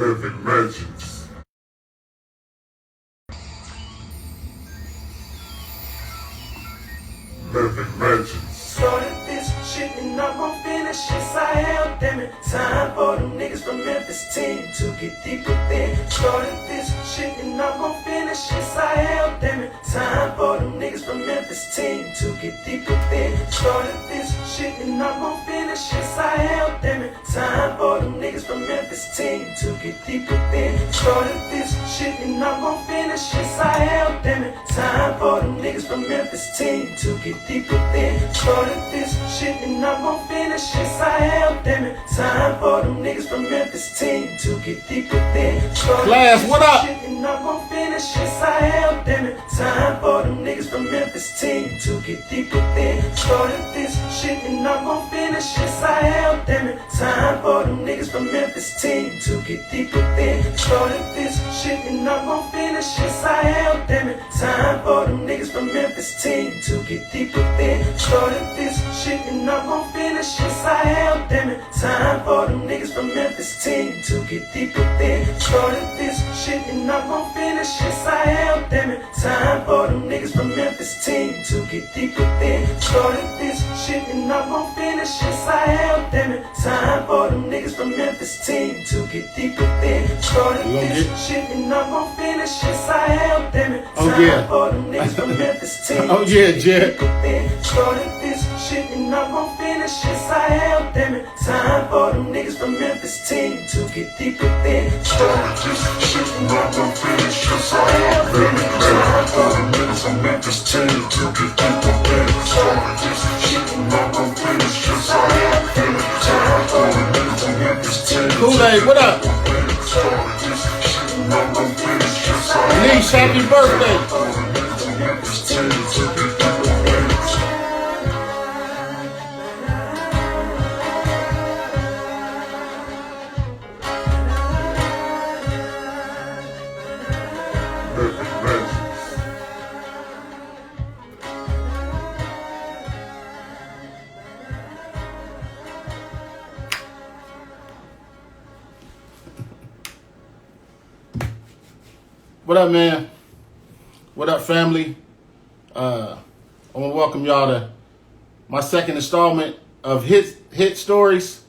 Living legends. Living legends. Started this shit and I'm gon' finish this. I am, damn it. Time for them niggas from Memphis team to get deep within. Started this shit and I'm gon' finish this. I am, damn it. Time for them niggas from Memphis team to get deep within. Started this shit and I'm gon' finish this. I am, damn it. Time for them niggas from Memphis team to get deep within. Started this shit and I'm gon' finish this. I am, damn it. Time for them niggas from Memphis team to get deep within. Started this shit and I'm gon' finish this. I am, damn it. Time for them niggas from Memphis team to get deep within. Class, what up? Shit and I'm gon' finish this. I am, damn it. Time for them niggas from Memphis team to get deep within. Started this shit and I'm gon' finish this. I am, damn it. Time for them niggas from Memphis team to get deep within. Started this shit and I'm gon' finish this. I am, damn it. Time for them niggas from Memphis team to get deep within. Started this shit and I'm gon' finish this. I am, damn it. Time for them niggas from Memphis team to get deep within. Started this shit and I'm gon' finish this. I am, damn it. Time for them niggas from Memphis team to get deep within. Started this shit and I'm gon' finish this. I am, damn it. Time for them niggas from Memphis team to get deep within. Started this shit and I'm gon' finish this. I am, damn it. Time for them niggas from Memphis team. Oh yeah, Jed. Started this shit and I'm gon' finish this. I am, damn it. Time for them niggas from Memphis team to get deep within. Started this shit and I'm gon' finish this. I am living legends. For the niggas from Memphis team to get deep within. Started this shit and I'm gon' finish this. I am living legends. For the niggas from Memphis team. Kool-Aid, what up? Started this shit and I'm gon' finish this. I am Niche, happy birthday. for the niggas from Memphis team to get deep within. Living legends. What up, man? What up, family? I want to welcome y'all to my second installment of Hit Stories.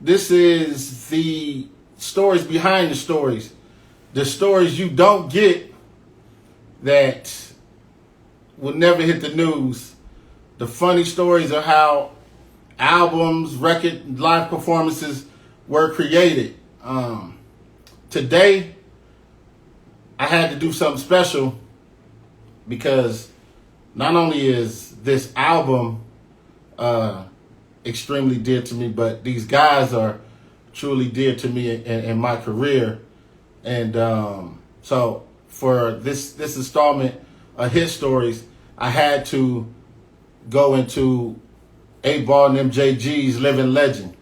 This is the stories behind the stories you don't get that will never hit the news. The funny stories of how albums, record, live performances were created. Today, I had to do something special because not only is this album extremely dear to me, but these guys are truly dear to me in my career. And so for this installment of Hit Stories, I had to go into Eightball and MJG's Living Legend.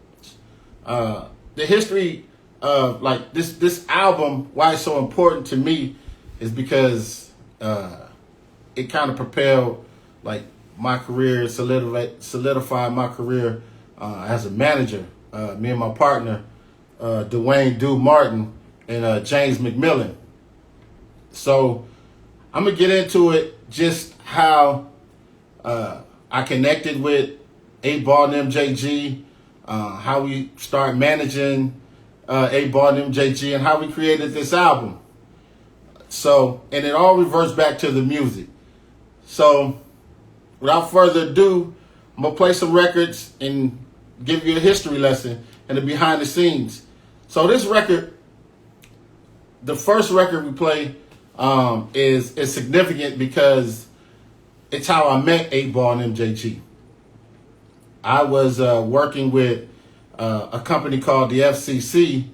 The history of like this album, why it's so important to me is because it kind of propelled like my career, solidified my career as a manager. Me and my partner, Dwayne "Dude" Martin and James McMillan. So I'm gonna get into it, just how I connected with Eightball and MJG, how we started managing Eightball and MJG, and how we created this album. So, and it all reverts back to the music. So, without further ado, I'm gonna play some records and give you a history lesson and the behind the scenes. So this record, the first record we play, is significant because it's how I met Eightball and MJG. I was working with a company called the FCC,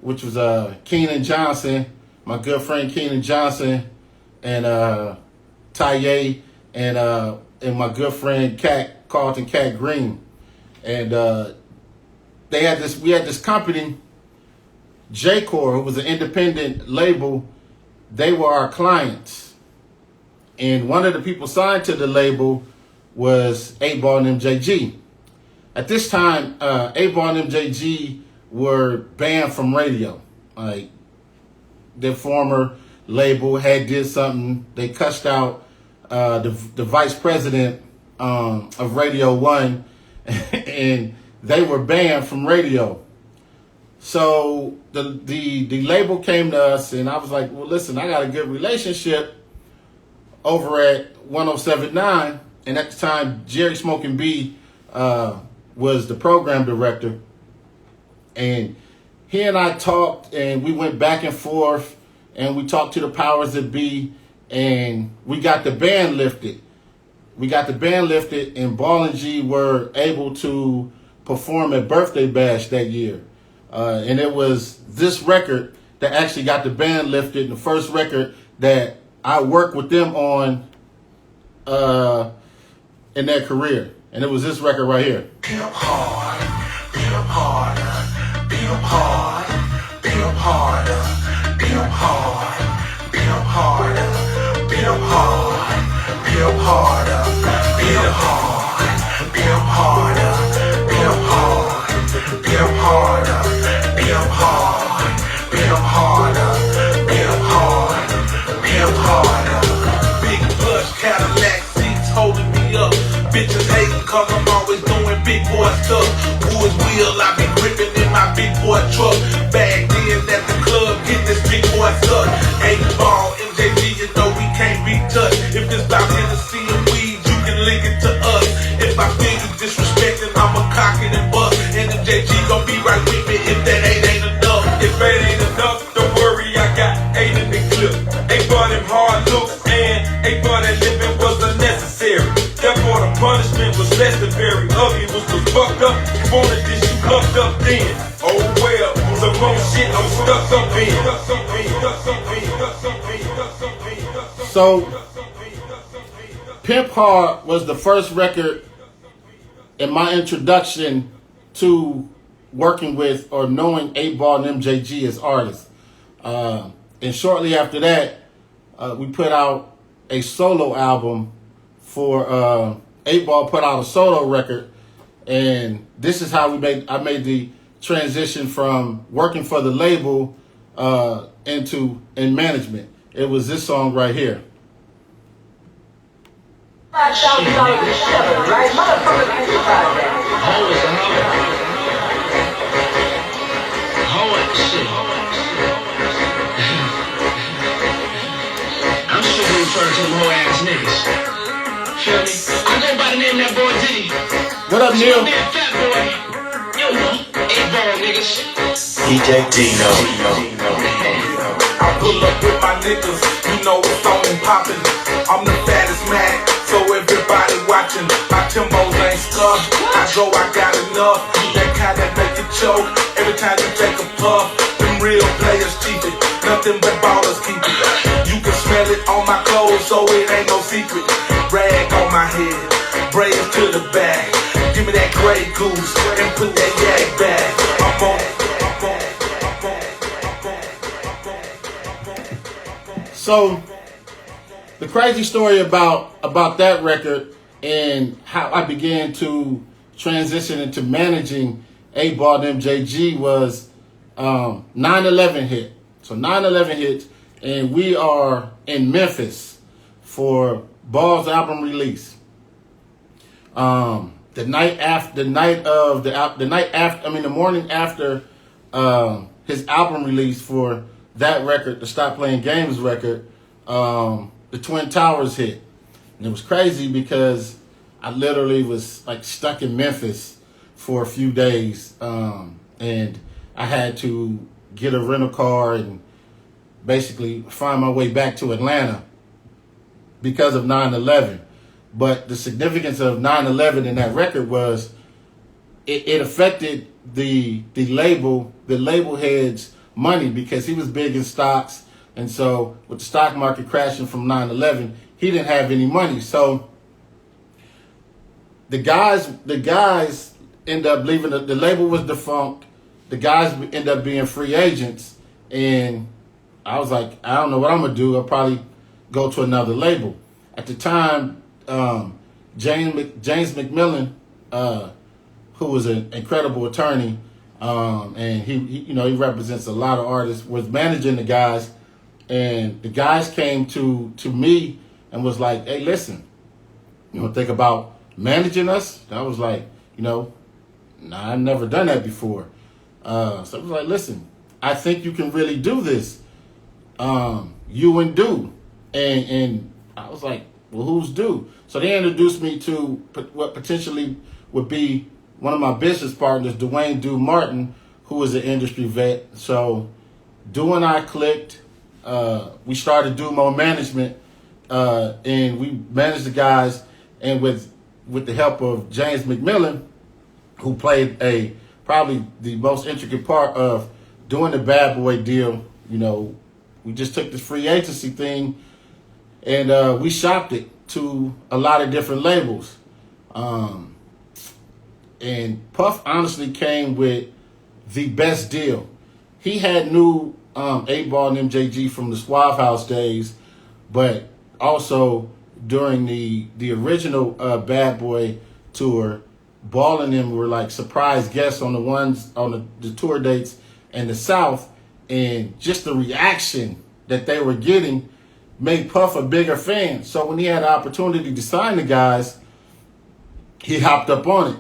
which was Keenan Johnson, my good friend Keenan Johnson, and Taye, and my good friend Carlton Cat Green. And we had this company, J-Core, who was an independent label. They were our clients. And one of the people signed to the label was Eightball and MJG. At this time, Eightball and MJG were banned from radio. Like, their former label had did something. They cussed out the vice president of Radio 1, and they were banned from radio. So the label came to us, and I was like, well, listen, I got a good relationship over at 107.9, and at the time, Jerry Smoking B was the program director, and he and I talked, and we went back and forth, and we talked to the powers that be, and we got the ban lifted. And Ball and G were able to perform at Birthday Bash that year. And it was this record that actually got the ban lifted, the first record that I worked with them on in their career. And it was this record right here. Beat up hard, beat up harder, beat up hard, beat up harder, beat up hard, beat up harder, beat up hard, beat up harder, beat up hard, beat up harder, beat up hard, beat up harder, beat up hard, beat up harder, beat up hard, beat up harder. Big plush Cadillac seats holding me up. Bitches hating cause I'm always doing big boy stuff. Woods wheel, I be gripping in my big boy truck. Back then at the club, get this big boy stuck. Eightball, MJG, you know we can't be touched. If it's about Hennessy and weed, you can link it to us. If I feel you disrespecting, I'ma cock it and bust. And MJG gon' be right with me if that ain't enough. If that ain't enough, don't worry, I got 8 in the clip. Eightball them hard looks and Eightball that living was unnecessary. Therefore the punishment was less than very ugly. Was the fucked up, you wanted this, you fucked up then. Oh well, some more shit I'm stuck up in. So Pimp Hard was the first record in my introduction to working with or knowing 8Ball and MJG as artists. And shortly after that, we put out a solo album for 8Ball put out a solo record, and this is how I made the transition from working for the label into management. It was this song right here. $5,000 a shovel, right? Motherfucker, get your project. I'm still referring to them whole ass niggas. Feel me? I go by the name of that boy Diddy. What up, Neil? That fat boy. You know, 8Ball niggas. DJ Dino. I pull up with my niggas, you know it's on and poppin'. I'm the fattest man, so everybody watching. My Timbos ain't scuffed, I got enough. That kind that make you choke, every time you take a puff. Them real players keep it, nothing but ballers keep it. You can smell it on my clothes, so it ain't no secret. Rag on my head, braids to the back. Give me that Grey Goose and put that yak back. I'm on it. So the crazy story about that record and how I began to transition into managing 8Ball and MJG was 9/11 hit. So 9/11 hits, and we are in Memphis for Ball's album release. The morning after his album release for that record, the Stop Playing Games record, the Twin Towers hit. And it was crazy because I literally was like stuck in Memphis for a few days. And I had to get a rental car and basically find my way back to Atlanta because of 9/11. But the significance of 9/11 in that record was it affected the label head's money because he was big in stocks, and so with the stock market crashing from 9/11, he didn't have any money. So the guys end up leaving. The label was defunct. The guys end up being free agents, and I was like, I don't know what I'm gonna do. I'll probably go to another label. At the time, James McMillan, who was an incredible attorney, And he represents a lot of artists. Was managing the guys, and the guys came to me and was like, "Hey, listen, you know, think about managing us?" And I was like, nah, I've never done that before. So I was like, "Listen, I think you can really do this. You and Do." And I was like, "Well, who's Do?" So they introduced me to what potentially would be one of my business partners, Dwayne Do Martin, who is an industry vet. So Do and I clicked. We started Do Mo Management, and we managed the guys. And with the help of James McMillan, who played probably the most intricate part of doing the Bad Boy deal, we just took this free agency thing and we shopped it to a lot of different labels. And Puff honestly came with the best deal. He had knew Eightball and MJG from the Suave House days, but also during the original Bad Boy tour, Ball and them were like surprise guests on the tour dates in the South, and just the reaction that they were getting made Puff a bigger fan. So when he had the opportunity to sign the guys, he hopped up on it.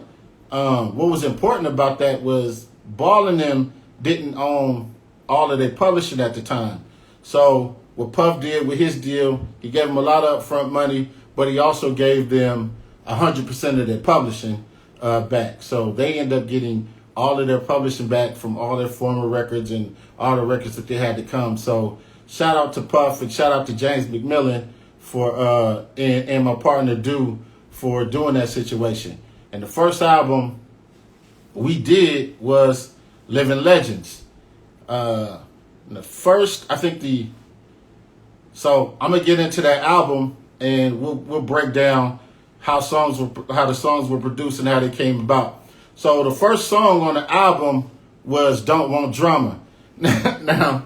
What was important about that was Ball and them didn't own all of their publishing at the time. So what Puff did with his deal, he gave them a lot of upfront money, but he also gave them 100% of their publishing back. So they end up getting all of their publishing back from all their former records and all the records that they had to come. So shout out to Puff and shout out to James McMillan for and my partner Do for doing that situation. And the first album we did was Living Legends. The first, so I'm gonna get into that album and we'll break down how the songs were produced and how they came about. So the first song on the album was Don't Want Drama. Now,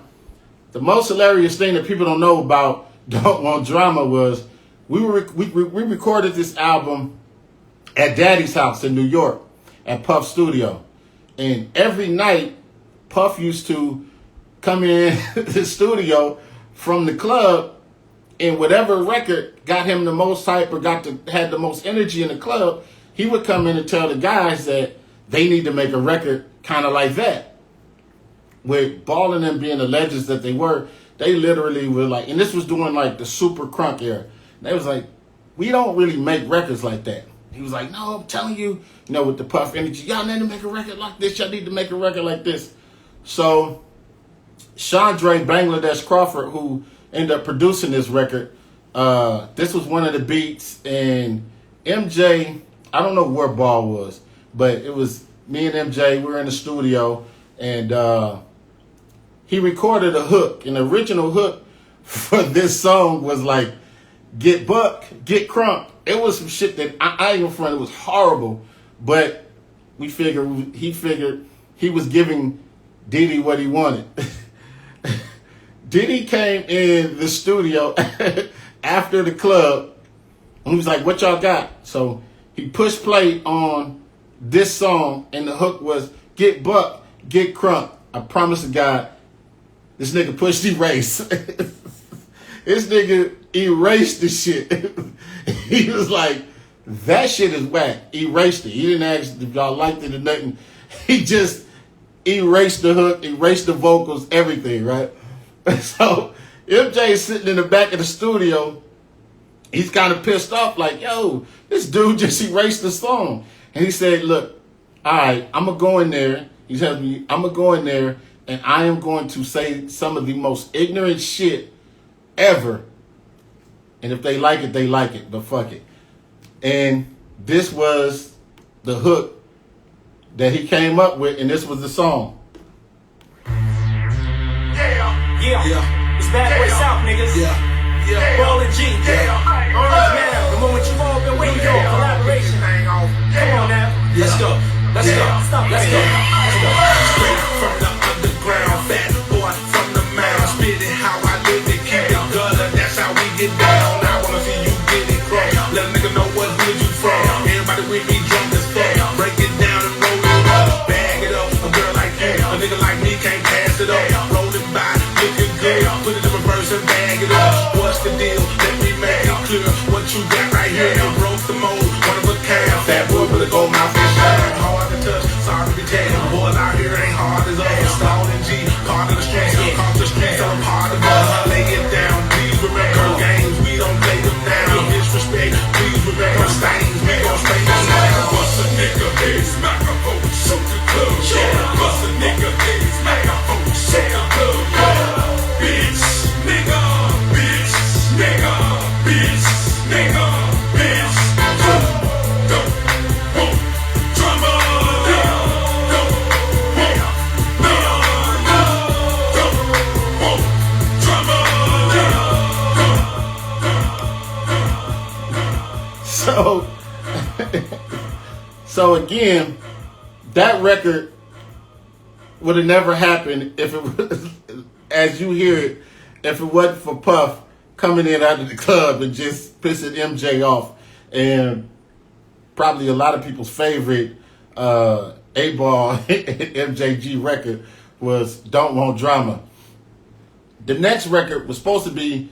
the most hilarious thing that people don't know about Don't Want Drama was we recorded this album at Daddy's house in New York at Puff Studio. And every night, Puff used to come in the studio from the club, and whatever record got him the most hype or had the most energy in the club, he would come in and tell the guys that they need to make a record kind of like that. With Ball and them being the legends that they were, they literally were like, and this was during like the super crunk era. They was like, we don't really make records like that. He was like, no, I'm telling you, with the Puff energy, y'all need to make a record like this. Y'all need to make a record like this. So Chandre Bangladesh Crawford, who ended up producing this record, this was one of the beats, and MJ, I don't know where Ball was, but it was me and MJ, we were in the studio, and he recorded a hook, and the original hook for this song was like, get buck, get crunk. It was some shit that I ain't gonna front, it was horrible, but he figured he was giving Diddy what he wanted. Diddy came in the studio after the club, and he was like, what y'all got? So he pushed play on this song, and the hook was, get buck, get crunk. I promise to God, this nigga pushed erase. This nigga erased the shit. He was like, that shit is whack. Erased it. He didn't ask if y'all liked it or nothing. He just erased the hook, erased the vocals, everything, right? So MJ is sitting in the back of the studio. He's kind of pissed off, like, yo, this dude just erased the song. And he said, look, all right, I'm going to go in there. He tells me, I'm going to go in there and I am going to say some of the most ignorant shit ever. And if they like it, they like it, but fuck it. And this was the hook that he came up with, and this was the song. Yeah. It's Bad Boy South, niggas. Yeah. Ball and G. Man, the moment you've all been waiting for, collaboration. Come on now. Let's go. Let's go. Let's go. Straight from the underground, fat boy from the mound. Spit it how I live it, keep it gutter. That's how we get down. I wanna see you get it crunk. Let a nigga know what hood you from. Everybody with me drunk as fuck. Break it down and roll it up. Bag it up, a girl like deal. Let me make it clear what you got right here. You broke the mold, one of a kind. Fat boy with a gold mouth and shine. Hard to touch, sorry to be tagging. Boys out here ain't hard as us. Installed G, part of the strength. Come to strength, tell them part of us. Lay it down, please remember games. We don't play them down. Disrespect, please remember stains. We gon' stay them down. Bust a nigga, head smack a hoe, shoot the club. Yeah, bust a nigga, head smack a hoe, shoot the club. Yeah, bitch, nigga, bitch, nigga, bitch, nigga, bitch. Don't want drama. Don't want drama. So again, that record would have never happened if it was, as you hear it, if it wasn't for Puff coming in out of the club and just pissing MJ off. And probably a lot of people's favorite Eightball MJG record was Don't Want Drama. The next record was supposed to be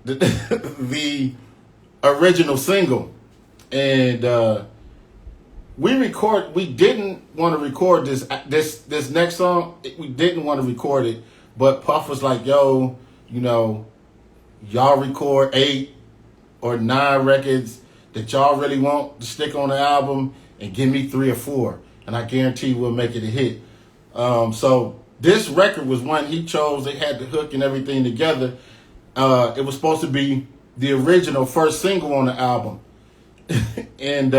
the original single. And we didn't want to record this next song. We didn't want to record it, but Puff was like, yo, y'all record 8 or 9 records that y'all really want to stick on the album and give me 3 or 4, and I guarantee we'll make it a hit. So this record was one he chose. They had the hook and everything together. It was supposed to be the original first single on the album. And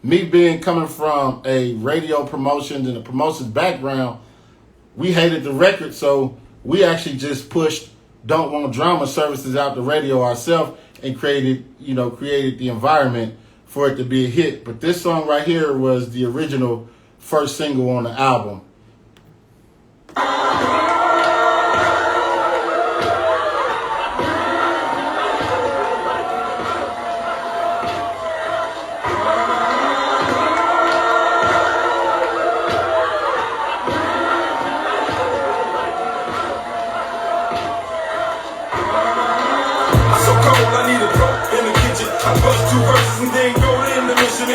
me coming from a radio promotions and a promotions background, we hated the record, so we actually just pushed Don't Want Drama services out the radio ourselves and created the environment for it to be a hit. But this song right here was the original first single on the album. I bust 2 verses and then go to intermission.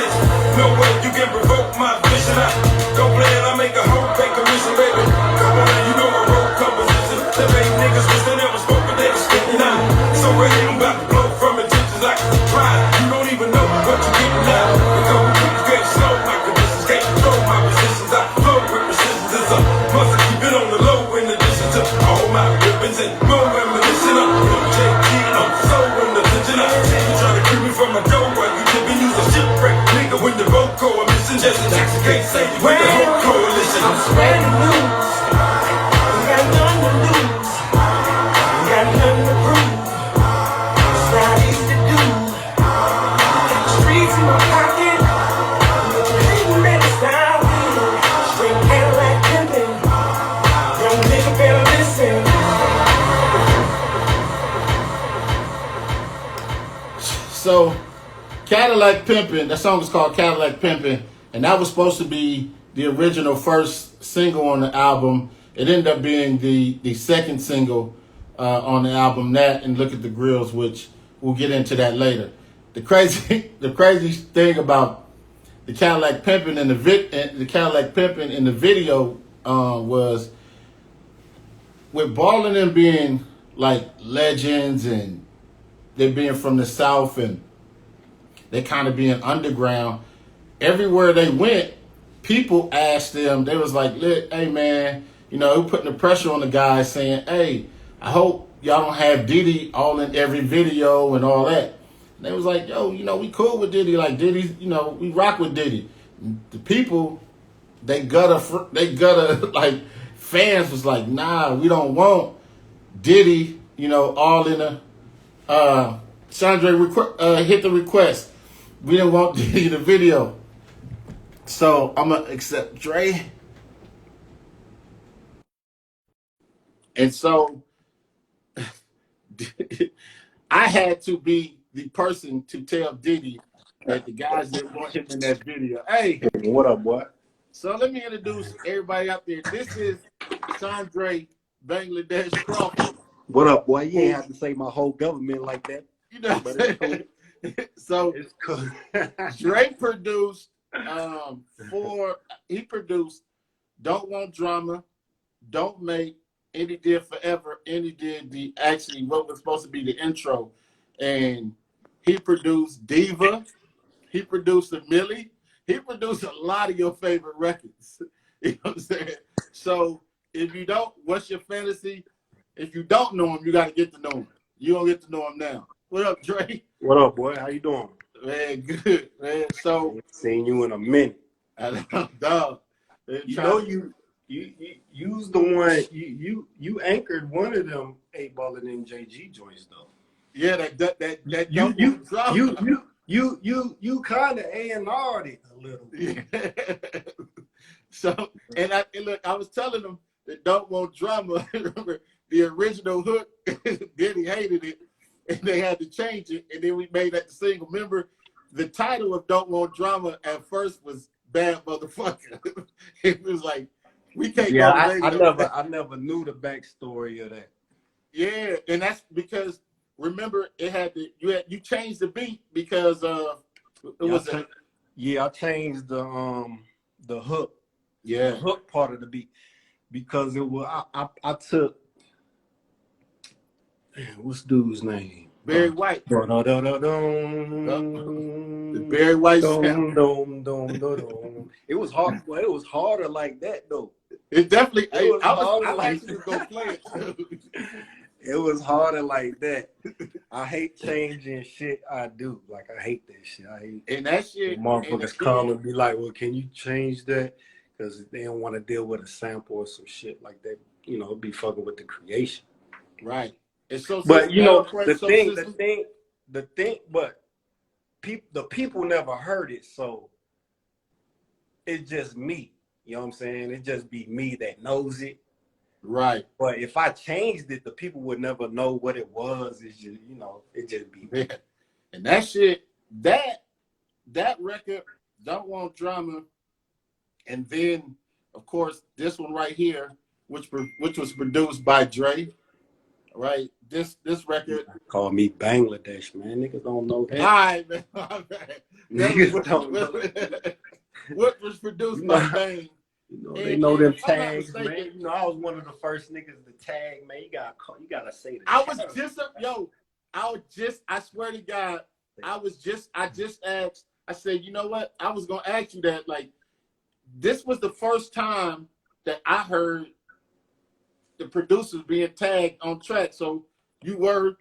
No way you can provoke my vision. I don't play it, I make a whole pay commission, baby. Come on, you know I wrote compositions that made niggas wish they never spoke, but they was spitting out. So ready, I'm about to blow from intentions like a surprise. You don't even know what you're getting out. The cold keeps getting slow, my conditions can't control my positions. I flow with precision. It's a must keep it on the low in addition to all my weapons and more ammunition. I'm MJG, I'm so in the attention. From a door while you living, use a shipwreck nigga when the vote coalition just intoxicate Sadie with the whole coalition. I'm spreading news. We got nothing to lose. We got nothing to prove. It's not easy to do. Got the streets in my pocket. Hating that style. Straight Cadillac pimping. Young nigga better listen. So, Cadillac Pimpin', that song is called Cadillac Pimpin', and that was supposed to be the original first single on the album. It ended up being the second single on the album, that and Look at the Grills, which we'll get into that later. The crazy thing about the Cadillac Pimpin' in the video was, with Ball and them being like legends and they being from the South and they kind of being underground, everywhere they went, people asked them, they was like, hey man, putting the pressure on the guys saying, hey, I hope y'all don't have Diddy all in every video and all that. And they was like, yo, we cool with Diddy, like Diddy, we rock with Diddy. The people, they gutter like fans was like, nah, we don't want Diddy, all in a Chandre hit the request. We didn't want Diddy in the video. So I'm gonna accept Dre. And so I had to be the person to tell Diddy that the guys that want him in that video. Hey, what up, boy? So let me introduce everybody out there. This is Chandre Bangladesh Crawford. What up, boy? You ain't have to say my whole government like that. You know But what I'm it's saying? cool. So It's cool. Drake produced he produced Don't Want Drama, Don't Make, and he did Forever, and he did what was supposed to be the intro. And he produced Diva, he produced a Millie, he produced a lot of your favorite records. You know what I'm saying? So if you don't, what's your fantasy? If you don't know him, you got to get to know him. You don't get to know him now. What up, Dre? What up, boy? How you doing? Man, good, man. So, Ain't seen you in a minute. dog. You know you's the one you anchored one of them 8-ball and MJG joints though. Yeah, that You kind of A&R'd it a little bit. Yeah. So, and look, I was telling them that Don't Want Drama. Remember the original hook? Then he hated it, and they had to change it, and then we made that the single. Remember, the title of Don't Want Drama at first was Bad Motherfucker. It was like we can't Yeah, go to radio. I never knew the backstory of that. Yeah, and that's because remember it had you changed the beat because I changed the hook. Yeah. The hook part of the beat because it was I took what's dude's name? Barry White. The The Barry White sound. It was hard. Well, it was harder like that though. It definitely. It was harder I like actually was gonna play it. It was harder like that. I hate changing shit. I do. Like I hate that shit. I hate. And that shit. Motherfuckers come and be like, "Well, can you change that?" Because they don't want to deal with a sample or some shit like that. You know, be fucking with the creation. Right. It's so. But you know, but the people never heard it, so it's just me. You know what I'm saying? It just be me that knows it. Right. But if I changed it, the people would never know what it was. It's just, it just be me. Yeah. And that shit, that record, Don't Want Drama, and then of course this one right here, which was produced by Dre. Right, this record. Call me Bangladesh, man. Niggas don't know that. All right, man. Niggas don't know. What was produced by Bang? They know them tags, man. I was one of the first niggas to tag, man. You gotta say that. I swear to God, I just asked. I said, you know what? I was gonna ask you that. Like, this was the first time that I heard the producers being tagged on track. So you were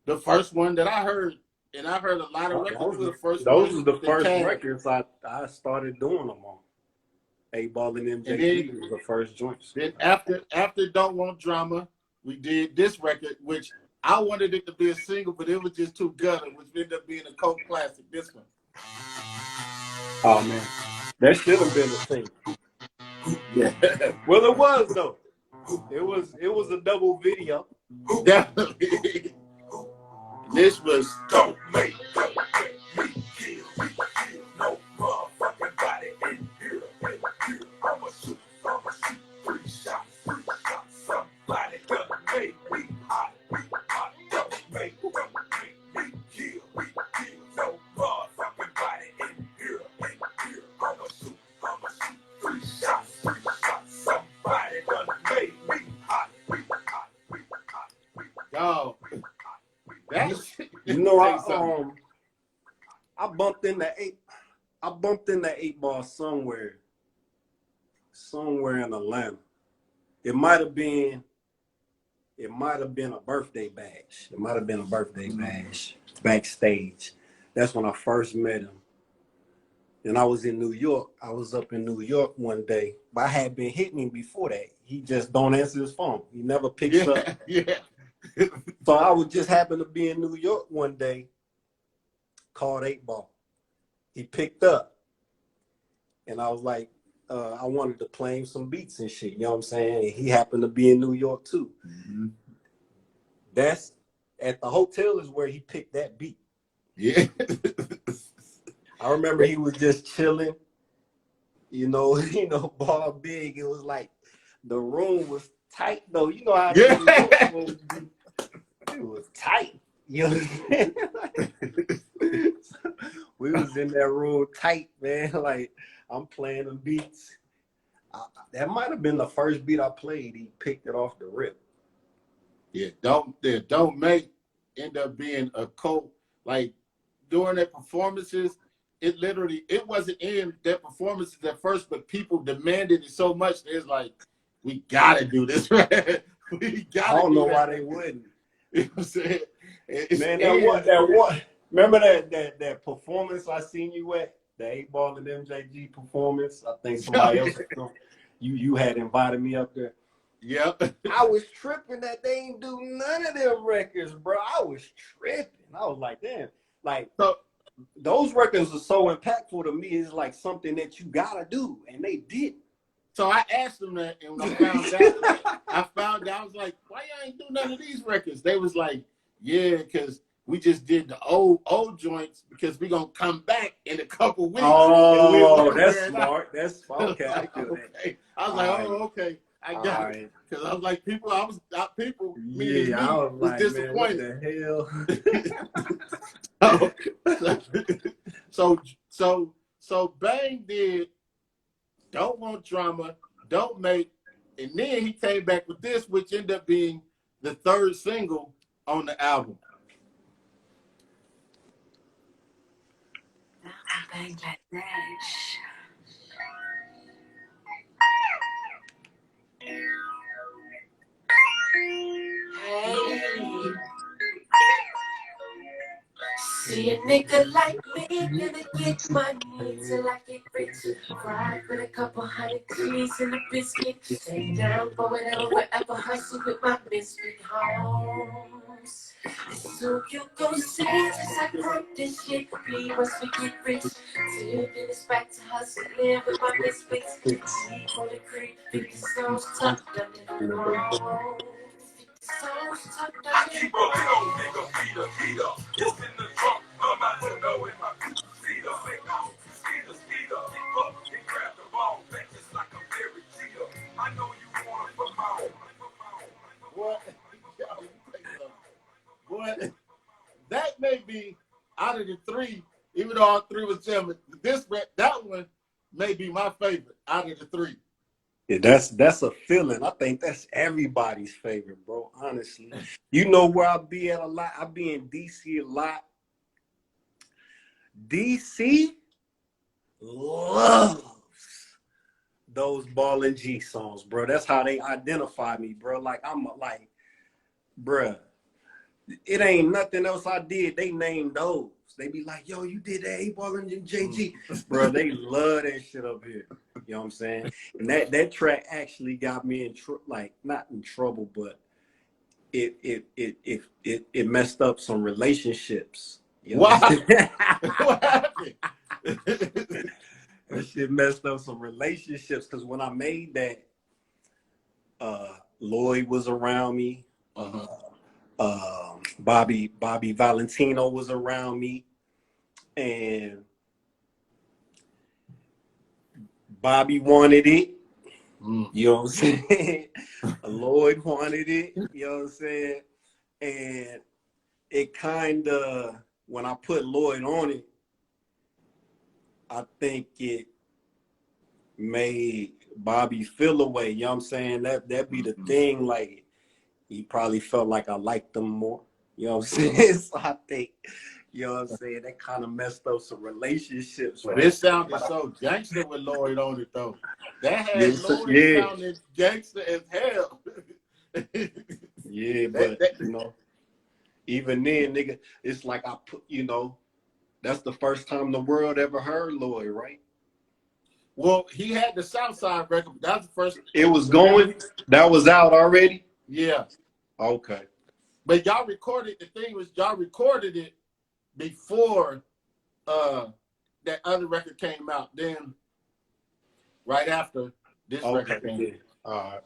the first one that I heard, and I heard a lot of records. Those were the first records I started doing them on. 8-ball and MJG was the first joints. Then after Don't Want Drama, we did this record, which I wanted it to be a single, but it was just too gutter, which ended up being a cult classic. This one. Oh man, that should have been a single. Yeah. Well, it was though. It was a double video. Definitely. This was Don't make me kill no motherfucking body in here. I'ma shoot 3 shots. Somebody gonna make me hot. Don't make me kill no motherfucking body in here. I'ma shoot 3 shots. Somebody gonna make me hot. Yo. I bumped in the 8-ball somewhere in Atlanta. It might have been a birthday bash. Backstage. That's when I first met him. And I was in New York. I was up in New York one day, but I had been hitting him before that. He just don't answer his phone. He never picks up. Yeah. So I would just happen to be in New York one day, called 8-ball. He picked up, and I was like, I wanted to play him some beats and shit, you know what I'm saying? And he happened to be in New York too. Mm-hmm. That's at the hotel is where he picked that beat. Yeah. I remember he was just chilling, bar big. It was like the room was tight though. You know how Yeah. it was tight. You know what I'm saying? We was in that room tight, man. Like I'm playing them beats. That might have been the first beat I played. He picked it off the rip. Yeah, don't make end up being a cult. Like during their performances, it wasn't in their performances at first, but people demanded it so much. It's like, we gotta do this, right? We gotta. I don't do know that. why they wouldn't. You know what I'm saying? Man, that what? Remember that performance I seen you at, the 8Ball and MJG performance? I think somebody else. You had invited me up there. Yep. I was tripping that they ain't do none of them records, bro. I was tripping. I was like, damn, like So those records are so impactful to me. It's like something that you gotta do, and they did. So I asked them that, and when I found out, I was like, why y'all ain't do none of these records? They was like, yeah, because we just did the old joints because we gonna come back in a couple weeks. Oh, that's smart. That's okay. I do that. Okay. I was like, oh, okay. I got it. Because I was like, people, I was disappointed. Man, what the hell? So Bang did Don't Want Drama, Don't Make, and then he came back with this, which ended up being the third single on the album. Bangladesh. Hey. See a nigga like me gonna get money till I get rich. Ride with a couple hundred G's and a biscuit. Stay down for whatever, wherever. Hustle with my misfit homes. So you go see just I broke this shit. Be once we get rich. Till then it's back to hustling with my misfits. Keep on the creek, 50 songs tucked under the wall. Keep a real nigga, Peter. It's in the trunk, I'm out to know in my two-seater. Make out, speeder. Keep up and grab the ball back just like a very cheater. I know you want it for my own. Boy, that may be out of the three, even though all three was jamming, that one may be my favorite out of the three. Yeah, that's a feeling. I think that's everybody's favorite, bro. Honestly, you know where I'll be at a lot. I'll be in DC a lot. DC loves those Ball and G songs, bro. That's how they identify me, bro. Like I'm like, bruh, it ain't nothing else I did. They named those. They be like, yo, you did that 8Ball and MJG, bro. They love that shit up here. You know what I'm saying? And that track actually got me in not in trouble, but it messed up some relationships. You know Wow. what happened? That shit messed up some relationships because when I made that, Lloyd was around me. Bobby Valentino was around me, and Bobby wanted it. You know what I'm saying? Lloyd wanted it. You know what I'm saying? And it kind of, when I put Lloyd on it, I think it made Bobby feel away. You know what I'm saying? That be the thing. Like, he probably felt like I liked him more. You know what I'm saying? So I think, you know what I'm saying, that kind of messed up some relationships. But it sounded so gangster with Lloyd on it, though. That had Lloyd sounding gangster as hell. Yeah, but, you know, even then, nigga, it's like I put, you know, that's the first time the world ever heard Lloyd, right? Well, he had the Southside record, but that was the first. It was going, that was out already? Yeah. Okay. But y'all recorded, the thing was, y'all recorded it before that other record came out. Then, right after this record came out. All right.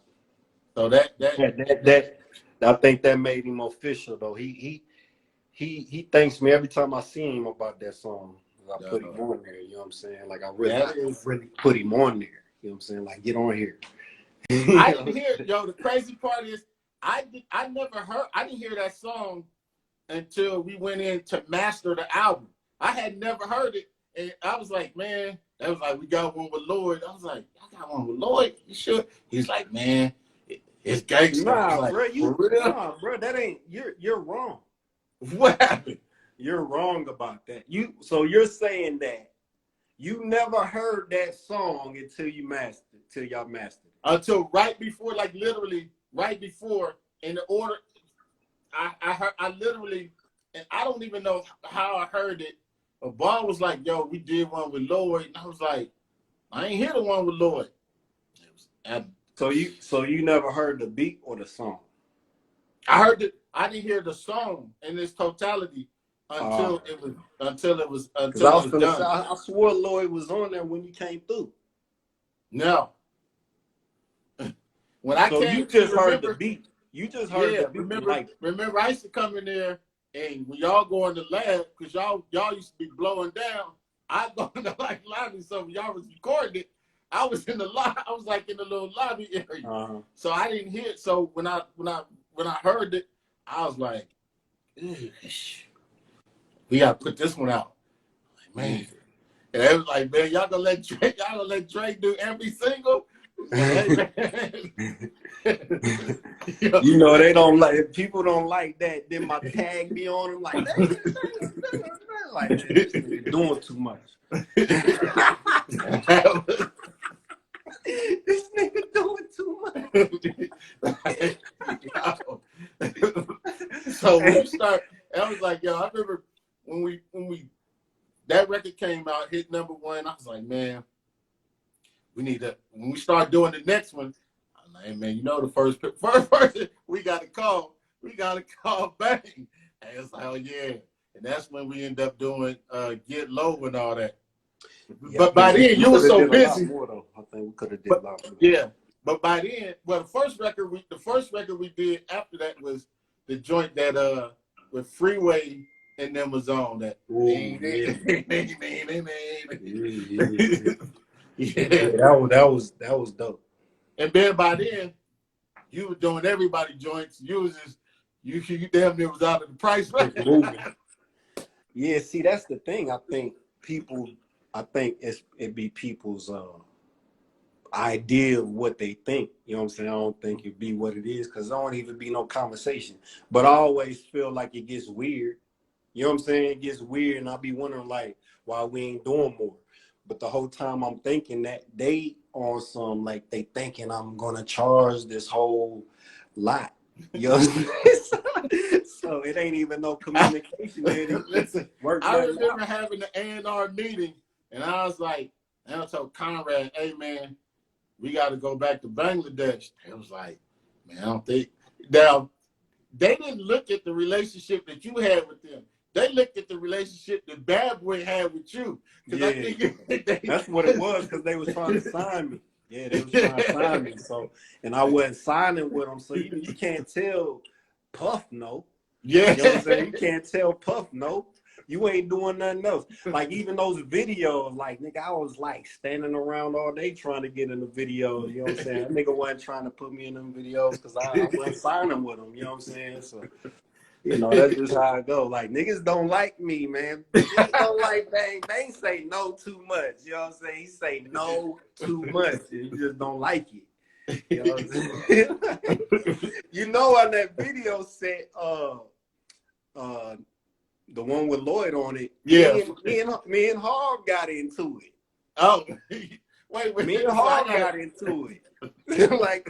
So that I think that made him official, though. He thanks me every time I see him about that song. I put him on there, you know what I'm saying? Like, I really put him on there, you know what I'm saying? Like, get on here. I didn't hear, yo, the crazy part is I didn't hear that song until we went in to master the album. I had never heard it. And I was like, man, that was like, we got one with Lloyd. I was like, I got one with Lloyd. You sure? He's like, man, it's gangster. I was like, bro, for real? nah, bro, that ain't, you're wrong. What happened? You're wrong about that. So you're saying that you never heard that song until y'all mastered it. Until right before, like literally right before, in the order, I literally, and I don't even know how I heard it. A Ball was like, yo, we did one with Lloyd. And I was like, I ain't hear the one with Lloyd. So you never heard the beat or the song? I heard it. I didn't hear the song in its totality until it was done. I swore Lloyd was on there when you came through. No. When I So came, you just heard the beat. You just heard the beat. Remember, I used to come in there, and when y'all go in the lab, because y'all used to be blowing down, I go in the like lobby, so when y'all was recording it, I was in the lobby. I was like in the little lobby area, so I didn't hear it. So when I heard it, I was like, we gotta put this one out, like, man. And it was like, man, y'all gonna let Drake do every single. You know, they don't like, people don't like that. Then my tag be on them like that. Like, this nigga doing too much. This nigga doing too much. So when you start, I was like, yo, I remember when we that record came out, hit #1. I was like, man, we need to, when we start doing the next one, I'm like, hey, man, you know, the first person we got to call Bang. And it's like, oh yeah. And that's when we end up doing Get Low and all that. Yeah, but by then you were so busy. More, I think we could have did a lot more. Yeah. But by then, well, the first record we did after that was the joint that with Freeway and them was on that. Yeah, that was dope. And then by then, you were doing everybody joints. You damn near was out of the price range. Yeah, see, that's the thing. I think it be people's idea of what they think. You know what I'm saying? I don't think it be what it is, because there don't even be no conversation. But I always feel like it gets weird. You know what I'm saying? It gets weird, and I'll be wondering like why we ain't doing more. But the whole time I'm thinking that they on some, like, they thinking I'm gonna charge this whole lot. You know what I'm saying? So it ain't even no communication. Listen, I remember having the A&R meeting, and I was like, and I told Conrad, hey man, we got to go back to Bangladesh. It was like, man, I don't think. Now, they didn't look at the relationship that you had with them. They looked at the relationship that Bad Boy had with you. Yeah, that's what it was, because they was trying to sign me. Yeah, they was trying to sign me. So, and I wasn't signing with them. So you can't tell Puff no. Yeah. You know what I'm saying? You can't tell Puff no. You ain't doing nothing else. Like, even those videos, like, nigga, I was like standing around all day trying to get in the videos. You know what I'm saying? That nigga wasn't trying to put me in them videos because I wasn't signing with him. You know what I'm saying? So, you know, that's just how I go. Like, niggas don't like me, man. Niggas don't like Bang. Bang say no too much. You know what I'm saying? He say no too much. You just don't like it. You know what I'm saying? You know, on that video set, the one with Lloyd on it, yeah, me and Harv got into it. Oh, wait, me and Harv got into it. Like,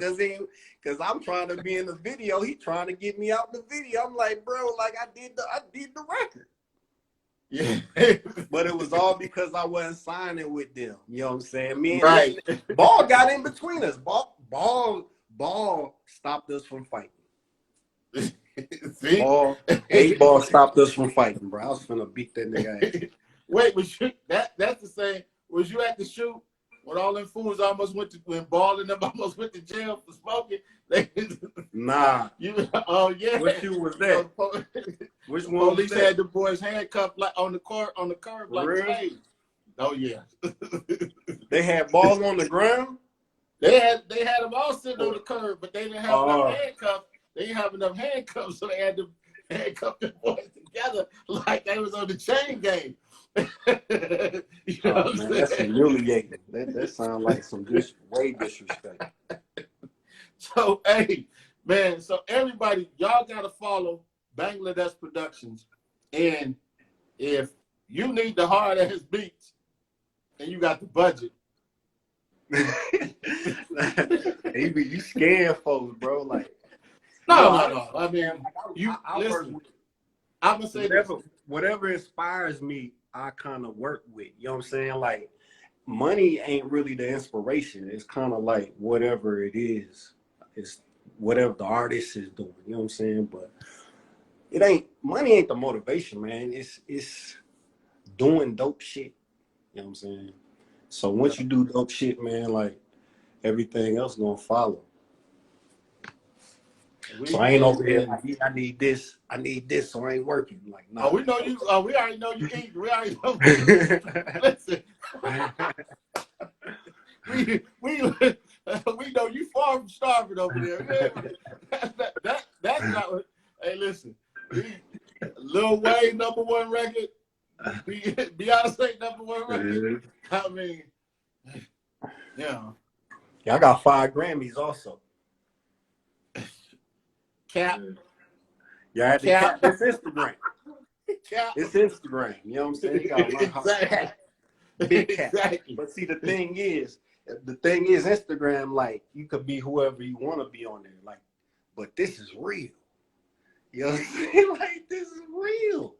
cause I'm trying to be in the video, he trying to get me out the video. I'm like, bro, like I did the record. Yeah, but it was all because I wasn't signing with them. You know what I'm saying? Me and right. Ball got in between us. Ball stopped us from fighting. See? Eightball stopped us from fighting, bro. I was finna beat that nigga ass. Wait, was you, that's the same. Was you at the shoot when all them fools almost when Ball and them almost went to jail for smoking? Nah. Oh yeah. What shoe was that? Which one? Police had the boys handcuffed like on the curb like really? slaves. Oh yeah. They had Balls on the ground? They had them all sitting on the curb, but they didn't have enough handcuffs. They didn't have enough handcuffs, so they had to handcuff the boys together like they was on the chain gang. You know what I'm man, that's saying? humiliating. That sounds like some way disrespect. So hey, man, so everybody, y'all gotta follow Bangladesh Productions. And if you need the hard ass beats and you got the budget. You scaring folks, bro. Like No. I mean, I listen. I'm gonna say whatever inspires me, I kind of work with. You know what I'm saying? Like, money ain't really the inspiration. It's kind of like whatever it is. It's whatever the artist is doing. You know what I'm saying? But money ain't the motivation, man. It's doing dope shit. You know what I'm saying? So once you do dope shit, man, like everything else gonna follow. So I ain't over here like, I need this, so I ain't working. Like, nah. Oh, we know you. We already know you eat. We already know. Listen, we know you far from starving over there. That's not what. Hey, listen, Lil Wayne #1 record, Beyonce #1 record. I mean, yeah. I got 5 Grammys also. Cap. Yeah, it's Instagram. Cap. It's Instagram. You know what I'm saying? You gotta learn how to cap. Big cap. Exactly. But see, the thing is, Instagram, like, you could be whoever you want to be on there. Like, but this is real. You know what I'm saying? Like, this is real.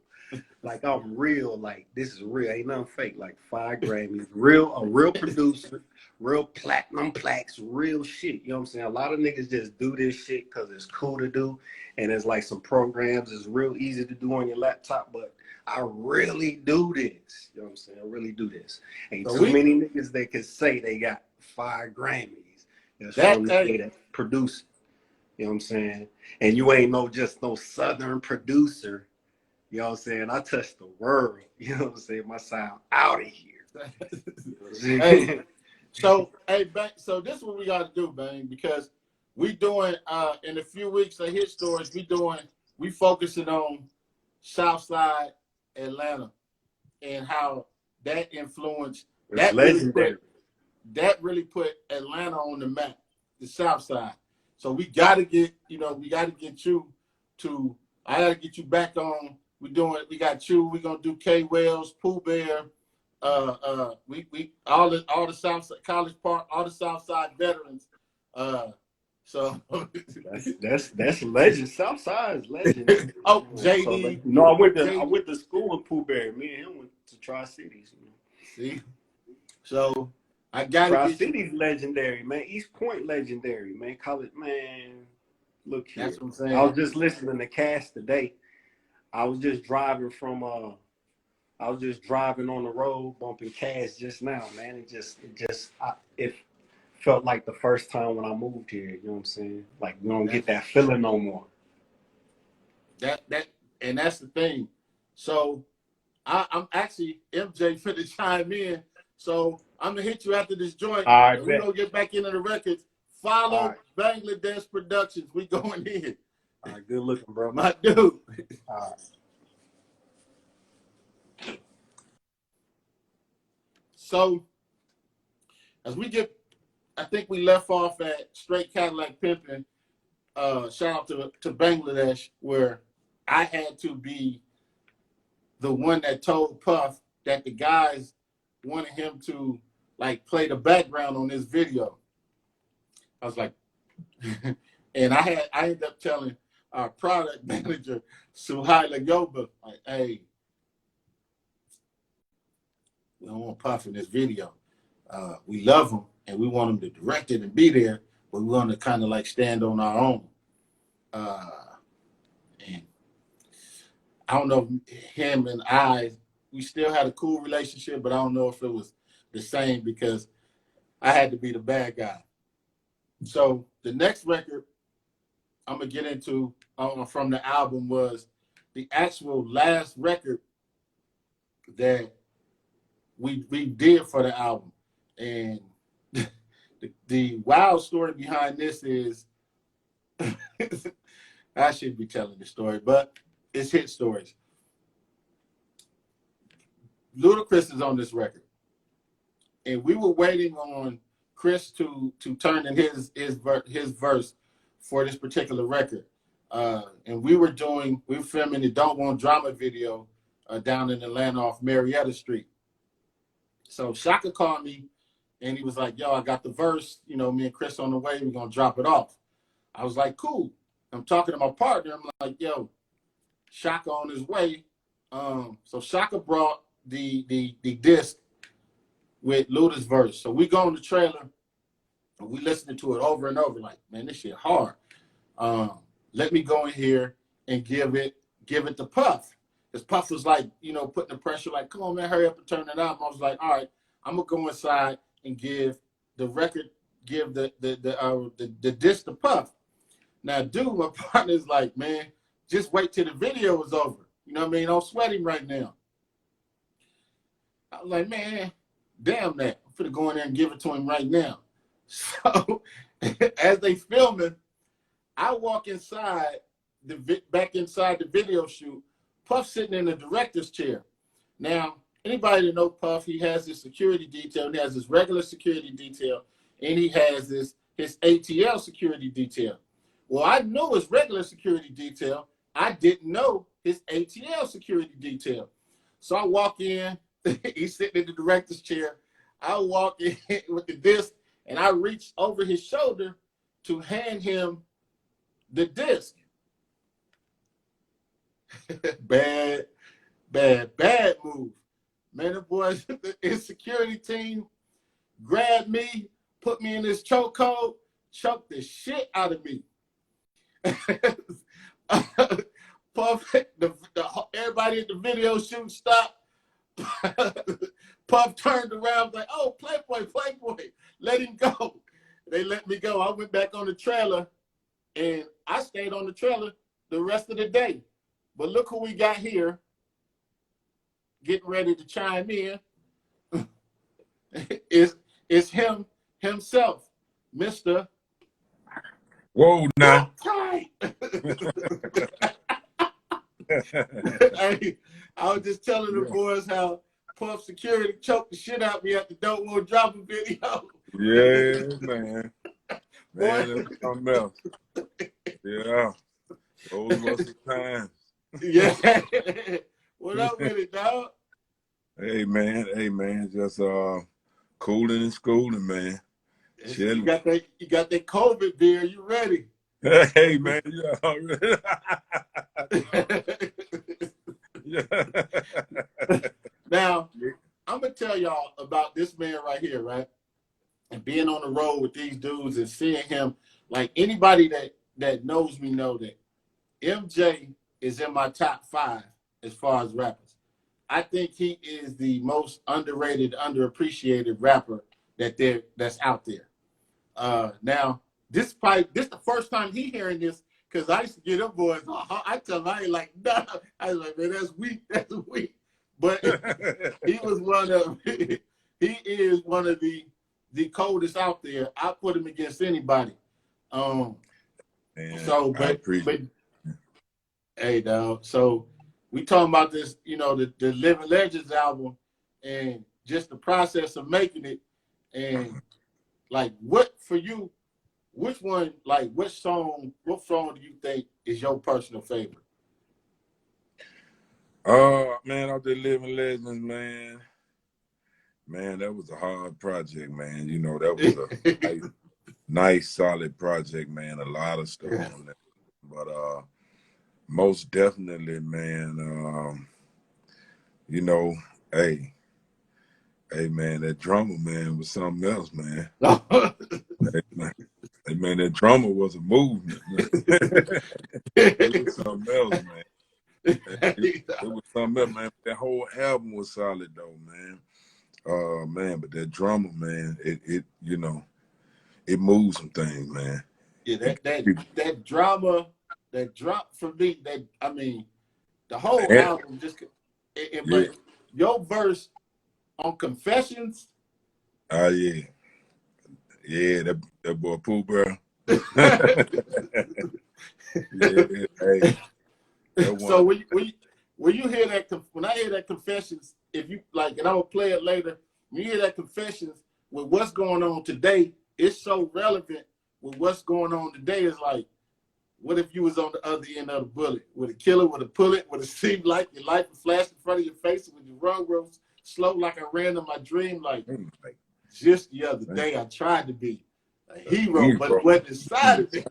Like, I'm real. Like, this is real. Ain't nothing fake. Like, 5 Grammys. A real producer. Real platinum plaques, real shit. You know what I'm saying? A lot of niggas just do this shit because it's cool to do. And it's like some programs it's real easy to do on your laptop. But I really do this. You know what I'm saying? I really do this. Ain't too many niggas that can say they got 5 Grammys. That's that produce. You know what I'm saying? And you ain't just no Southern producer. You know what I'm saying? I touch the world. You know what I'm saying? My sound out of here. Hey. So, hey, so this is what we got to do, man, because we doing in a few weeks of hit stories. We focusing on Southside Atlanta and how that influenced that really put Atlanta on the map, the Southside. So we got to get you to. I got to get you back on. We got you. We gonna do K Wells, Pooh Bear. We all the Southside College Park, all the Southside veterans. So that's legend. Southside is legend. Oh, JD. So, I went to school with Pooh Bear. Me and him went to Tri-Cities. You know? See, so I got Tri-Cities legendary, man. East Point legendary, man. College, man. Look here. That's what I'm saying. I was just listening to Cass today. I was just driving on the road, bumping Cass just now, man. It felt like the first time when I moved here. You know what I'm saying? Like, we don't get that feeling no more. And that's the thing. So I'm actually MJ finna chime in. So I'm gonna hit you after this joint. All right, and we're gonna get back into the records. Follow Bangladesh Productions. We going in. All right, good looking, bro. My dude. All right. So, as we get, I think we left off at Straight Cadillac Pimpin'. Shout out to Bangladesh, where I had to be the one that told Puff that the guys wanted him to like play the background on this video. I was like, and I ended up telling our product manager, Suhaila Yoba, like, hey, we don't want Puff in this video. We love him and we want him to direct it and be there, but we want to kind of like stand on our own. And I don't know if him and we still had a cool relationship, but I don't know if it was the same because I had to be the bad guy. So the next record I'm going to get into from the album was the actual last record that we did for the album. And the wild story behind this is I shouldn't be telling the story, but it's hit stories. Ludacris is on this record, and we were waiting on Chris to turn in his verse for this particular record, and we were filming the "Don't Want Drama" video down in Atlanta off Marietta Street. So Shaka called me, and he was like, "Yo, I got the verse. You know, me and Chris on the way. We're gonna drop it off." I was like, "Cool." I'm talking to my partner. I'm like, "Yo, Shaka on his way." So Shaka brought the disc with Luda's verse. So we go on the trailer and we listening to it over and over. Like, man, this shit hard. Let me go in here and give it to Puff. Because Puff was like, you know, putting the pressure, like, come on, man, hurry up and turn it up. I was like, all right, I'm gonna go inside and give the disc to Puff. Now, dude, my partner's like, man, just wait till the video is over. You know what I mean? Don't sweat him right now. I was like, man, damn that. I'm finna go in there and give it to him right now. So as they filming, I walk back inside the video shoot. Puff sitting in the director's chair. Now, anybody that know Puff, he has his security detail, he has his regular security detail, and he has his ATL security detail. Well, I know his regular security detail. I didn't know his ATL security detail. So I walk in, he's sitting in the director's chair. I walk in with the disc, and I reach over his shoulder to hand him the disc. Bad move. Man, the boys, his security team grabbed me, put me in this chokehold, choked the shit out of me. Puff, everybody at the video shoot stopped. Puff turned around like, oh, Playboy, let him go. They let me go. I went back on the trailer, and I stayed on the trailer the rest of the day. But look who we got here getting ready to chime in. It's himself, Mr. Whoa, now. Hey, I was just telling the boys how Puff Security choked the shit out of me at the Don't Want Drop a video. Yeah, man. Man, that's something else. Yeah. Those were some times. Yeah. What up with it, dog? Hey, man. Just cooling and schooling, man. You got that COVID beer. You ready? Hey, man. Yeah, already. Yeah. Now, I'm going to tell y'all about this man right here, right? And being on the road with these dudes and seeing him, like anybody that knows me know that MJ is in my top 5 as far as rappers. I think he is the most underrated, underappreciated rapper that's out there. Now, this the first time he hearing this, because I used to get up boys. I tell him, I ain't like, nah. I was like, man, that's weak. But he is one of the coldest out there. I put him against anybody. Man, but hey, dog. So we talking about this, you know, the Living Legends album, and just the process of making it, and like, what for you? Which one, like, what song do you think is your personal favorite? Man, out there Living Legends, man. Man, that was a hard project, man. You know, that was a nice, solid project, man. A lot of stuff on that. But most definitely, man, you know, hey, man, that drummer, man, was something else, man. Hey, man, that drummer was a movement. It was something else, man. It was something else, man. That whole album was solid, though, man. Man, but that drummer, man, it you know, it moves some things, man. Yeah, that drama, that drop for me, the whole album just, but your verse on Confessions. Yeah. Yeah, that boy Pooh Bear. Yeah, hey, that So one. when you hear that, when I hear that Confessions, if you like, and I'm gonna play it later. When you hear that Confessions with what's going on today, it's so relevant with what's going on today. It's like, what if you was on the other end of the bullet? Would a killer, would a bullet, would it seem like your life would flash in front of your face? Would you run real slow like I ran in my dream? Like, just the other day, I tried to be a hero, but it wasn't inside of me.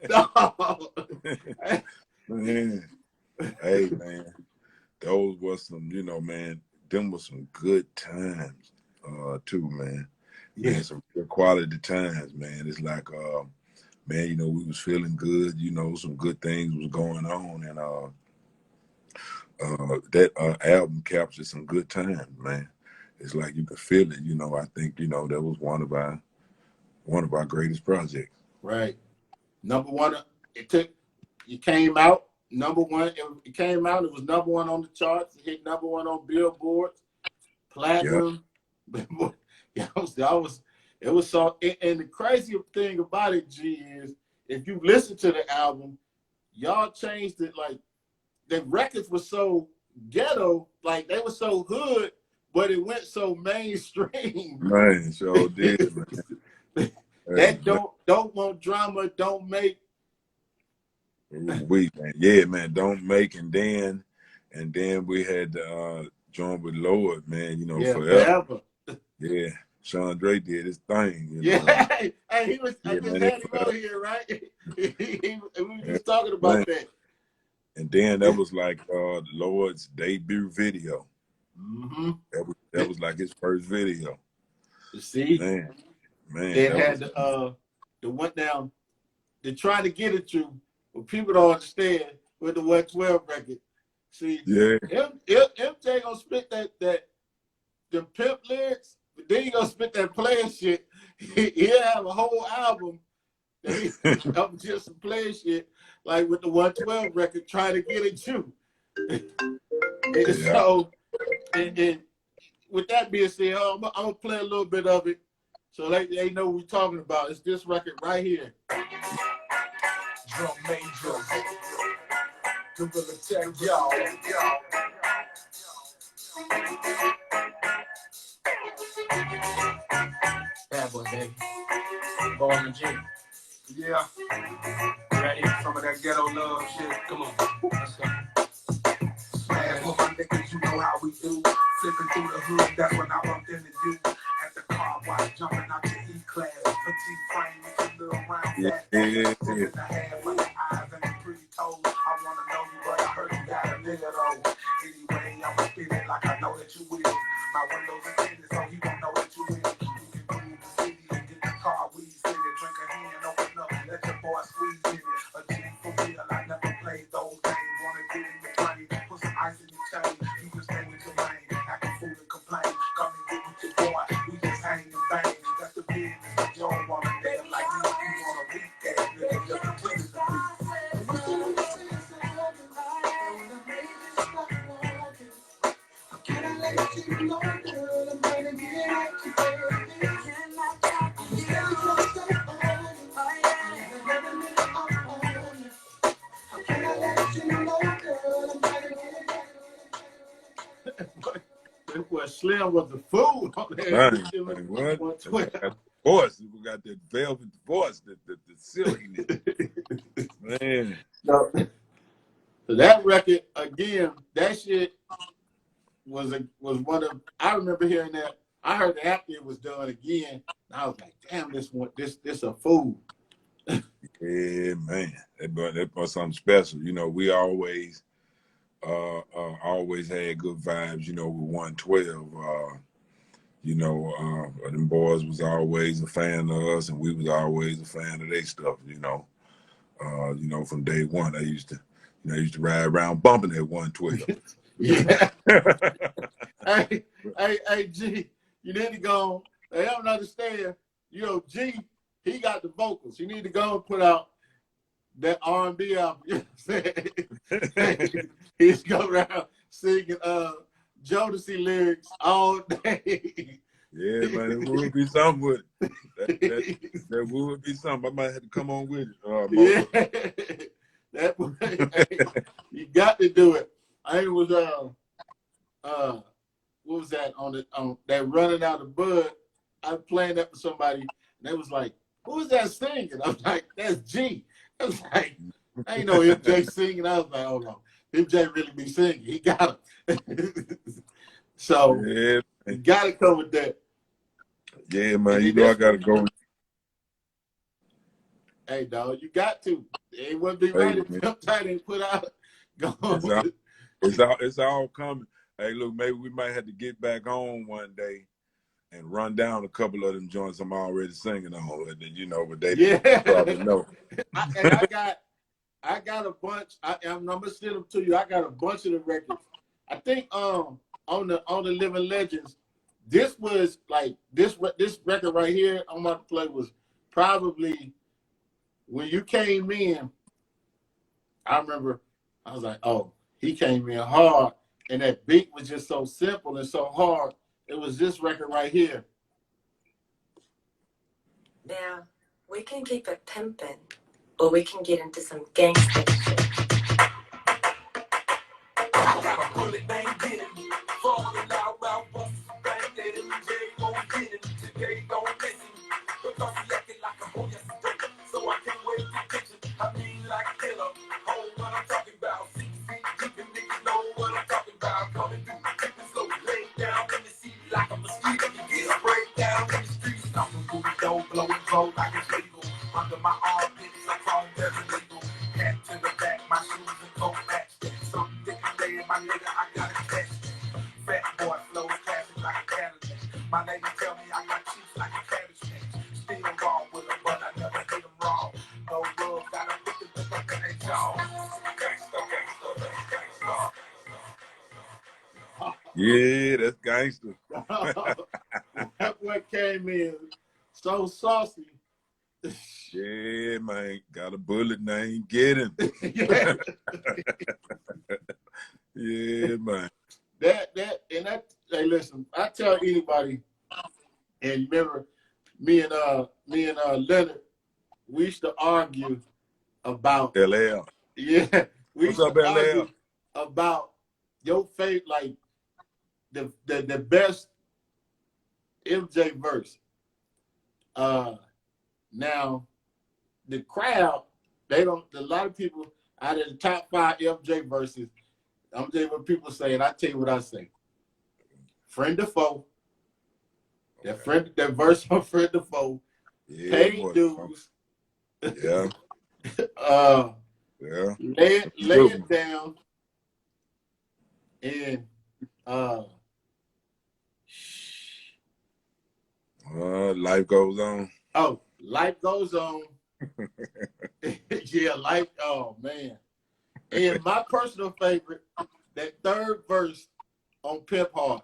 No. Man. Hey, man, those was some, you know, man, them was some good times, too, man. Yeah. Man, some good quality times, man. It's like, man, you know, we was feeling good, you know, some good things was going on, and that album captured some good times, man. It's like you could feel it, you know. I think, you know, that was one of our greatest projects. Right. Number one, it came out number one. It came out. It was number one on the charts. It hit number one on billboards, platinum. Yeah. It was so. And the crazy thing about it, G, is if you listen to the album, y'all changed it. Like the records were so ghetto, like they were so hood, but it went so mainstream. Man, sure did, man. That don't want drama, don't make. Man, don't make, and then we had joined with Lord, man, you know, forever. Yeah, Sean Dre did his thing. You know? Hey, he was. I just had him on here, right? We were just talking about that. And then that was like Lord's debut video. Mm-hmm. That was like his first video. You see, man, it had the one down. They're trying to get at you, but people don't understand with the 112 record. See, yeah, MJ gonna spit that the pimp lyrics, but then he gonna spit that playing shit. He'll have a whole album of just some playing shit, like with the 112 record, trying to get at you. And so, and with that being said, I'm gonna play a little bit of it so they know what we're talking about. It's this record right here. Drum Major, Gorilla Tech, y'all. Bad boy, baby. Ball and G. Yeah. Ready? Some of that ghetto love shit. Come on. Let's go. Smash for my niggas, you know how we do. Flipping through the hood, that's when I bumped into you. At the car wash, jumping out the E-class. Petite frame with a little round fat. In the head with the eyes and the pretty toes. I wanna know you, but I heard you got a nigga though. Anyway, I'ma spit it like I know that you will. My windows are tinted, so he won't know that you will. You can move the city and get the car, we sit it. Drink a hand, open up, let your boy squeeze in it. A G for real, I never played those games. Wanna get in the money, put some ice in your chain. You can stay with your lane, act a fool and complain. Come and get with your boy, we just hang and bang. That's the business, but you don't want a nigga like me. You want a weak ass nigga, just pretend to be. That boy Slim was a fool on there. What? Voice, we got that velvet voice, the silkiness. Man. So that record again, that shit was one of. I remember hearing that. I heard it after it was done again. And I was like, damn, this a fool. Yeah, man, that was something special. You know, we always had good vibes. You know, with 112. You know, them boys was always a fan of us, and we was always a fan of their stuff. You know, from day one, I used to ride around bumping that 112. Yeah. hey, G, you need to go. They don't understand. You know, G, he got the vocals. You need to go and put out that R&B album. You know what I'm saying? He's go around singing Jodeci lyrics all day. Yeah, man, it would be something with it. That would be something. I might have to come on with it. Yeah, Mo. that hey, you got to do it. I was what was that on that running out of bud? I was playing that for somebody, and they was like, "Who is that singing?" I was like, "That's G." I was like, "I ain't know MJ singing." I was like, "Oh no, MJ really be singing. He got it." So Yeah, you got to come with that. yeah, man. And You then know I this gotta one, go. hey dog, you got to. It wouldn't be Hey, right if man, Peptide didn't put out. it's Go. all, it's all coming. Hey, look, maybe we might have to get back on one day and run down a couple of them joints I'm already singing on, and then, you know, but they Yeah, probably know. I got a bunch. I'm gonna send them to you. I got a bunch of the records. I think on the Living Legends, this was like this record right here I'm about to play was probably when you came in. I remember I was like, oh, he came in hard, and that beat was just so simple and so hard. It was this record right here. Now, we can keep it pimpin', or we can get into some gangster shit. Got a bullet, they ain't get him. Falling out, out, bust bang, that MJ gon' get him. Today don't miss him. Because he acted like a boy yesterday. So I can't wait to catch him. I mean like a killer. Hold what I'm talking about. 6 feet deep and niggas know what I'm talking about. Coming through, creeping slow, lay down in the seat like a mosquito. You get a breakdown in the streets. Stomping through the door, blowing cold like it's legal. Under my armpits, like chrome, there's illegal. Hat to the back, my shoes and coat match. Something different day, my nigga, I got a catch. Fat boy flows classic like a Cadillac. My neighbor tell me I got cheeks like a cabbage patch. Still raw with them, but I never hit them raw. No love, gotta put them up in their jaw. Gangsta, gangsta, gangsta. Yeah, that's gangster. That boy came in so saucy. Yeah, man, got a bullet and I ain't get him. Yeah. Yeah, man. Hey, listen, I tell anybody, and remember, me and Leonard, we used to argue about, LL. yeah, we What's used up, to LL? argue about your favorite, like the best MJ verse. Now the crowd, they don't. A lot of people out of the top 5 MJ verses, I'm telling you what people say, and I tell you what I say. Friend or foe. That verse on Friend or foe. Yeah, Paid boy. dues. Yeah, yeah. Lay it down. And Life goes on. oh, life goes on. Yeah, life. Oh man. And my personal favorite, that third verse on Pimp Hard.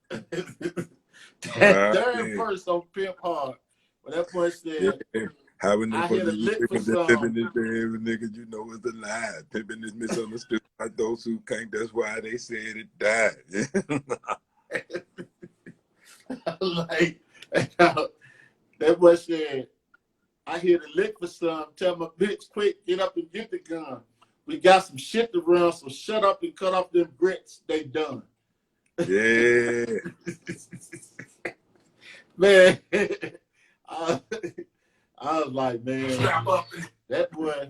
That third verse on Pimp Hard. When that boy said, Yeah. Having I for hit a the lick for niggas that live in some. this day, every nigga you know is alive. Pimping is misunderstood by those who can't. That's why they said it died. Like, that boy said, I hit a lick for some. Tell my bitch, quick, get up and get the gun. We got some shit to run, so shut up and cut off them grits. They done. Yeah. Man, I was like, man, Strap up. that boy